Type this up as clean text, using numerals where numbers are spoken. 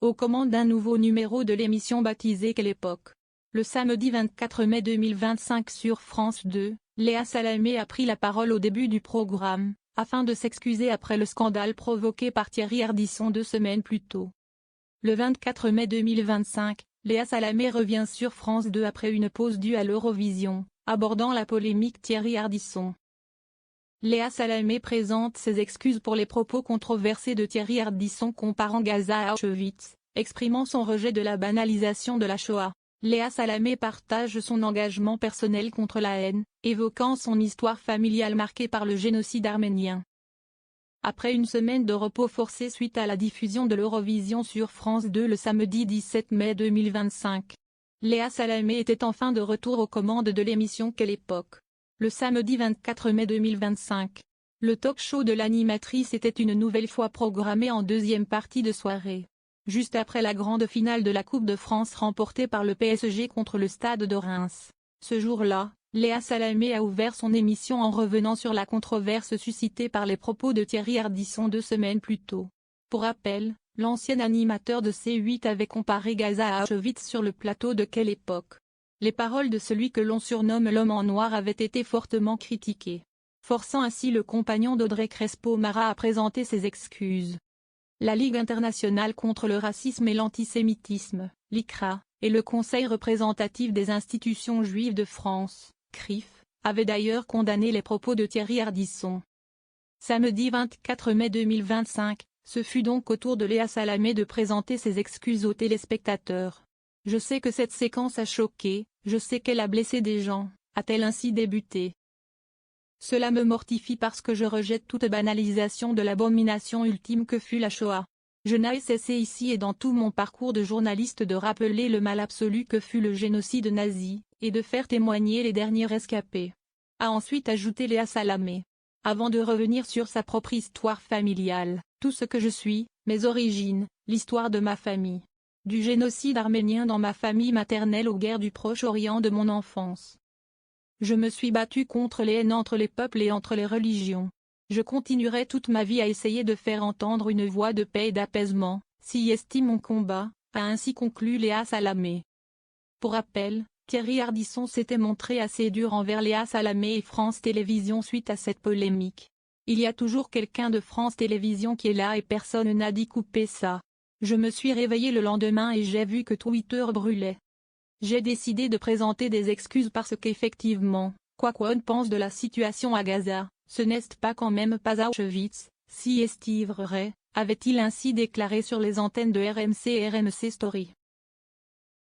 aux commandes d'un nouveau numéro de l'émission baptisée Quelle époque. Le samedi 24 mai 2025 sur France 2, Léa Salamé a pris la parole au début du programme, afin de s'excuser après le scandale provoqué par Thierry Ardisson 2 semaines plus tôt. Le 24 mai 2025, Léa Salamé revient sur France 2 après une pause due à l'Eurovision, abordant la polémique Thierry Ardisson. Léa Salamé présente ses excuses pour les propos controversés de Thierry Ardisson comparant Gaza à Auschwitz, exprimant son rejet de la banalisation de la Shoah. Léa Salamé partage son engagement personnel contre la haine, évoquant son histoire familiale marquée par le génocide arménien. Après une semaine de repos forcé suite à la diffusion de l'Eurovision sur France 2 le samedi 17 mai 2025, Léa Salamé était enfin de retour aux commandes de l'émission Quelle époque. Le samedi 24 mai 2025, le talk-show de l'animatrice était une nouvelle fois programmé en deuxième partie de soirée, juste après la grande finale de la Coupe de France remportée par le PSG contre le Stade de Reims. Ce jour-là, Léa Salamé a ouvert son émission en revenant sur la controverse suscitée par les propos de Thierry Ardisson 2 semaines plus tôt. Pour rappel, l'ancien animateur de C8 avait comparé Gaza à Auschwitz sur le plateau de Quelle époque. Les paroles de celui que l'on surnomme l'homme en noir avaient été fortement critiquées, forçant ainsi le compagnon d'Audrey Crespo-Mara à présenter ses excuses. La Ligue internationale contre le racisme et l'antisémitisme, l'ICRA, et le Conseil représentatif des institutions juives de France, CRIF, avaient d'ailleurs condamné les propos de Thierry Ardisson. Samedi 24 mai 2025, ce fut donc au tour de Léa Salamé de présenter ses excuses aux téléspectateurs. Je sais que cette séquence a choqué, je sais qu'elle a blessé des gens, a-t-elle ainsi débuté. Cela me mortifie parce que je rejette toute banalisation de l'abomination ultime que fut la Shoah. Je n'ai cessé ici et dans tout mon parcours de journaliste de rappeler le mal absolu que fut le génocide nazi, et de faire témoigner les derniers rescapés. A ensuite ajouté Léa Salamé. Avant de revenir sur sa propre histoire familiale, tout ce que je suis, mes origines, l'histoire de ma famille. Du génocide arménien dans ma famille maternelle aux guerres du Proche-Orient de mon enfance. Je me suis battue contre les haines entre les peuples et entre les religions. Je continuerai toute ma vie à essayer de faire entendre une voix de paix et d'apaisement, si estime mon combat, a ainsi conclu Léa Salamé. Pour rappel, Thierry Ardisson s'était montré assez dur envers Léa Salamé et France Télévisions suite à cette polémique. Il y a toujours quelqu'un de France Télévisions qui est là et personne n'a dit couper ça. Je me suis réveillé le lendemain et j'ai vu que Twitter brûlait. J'ai décidé de présenter des excuses parce qu'effectivement, quoi qu'on pense de la situation à Gaza, ce n'est pas quand même pas à Auschwitz, si est-il vrai, avait-il ainsi déclaré sur les antennes de RMC et RMC Story.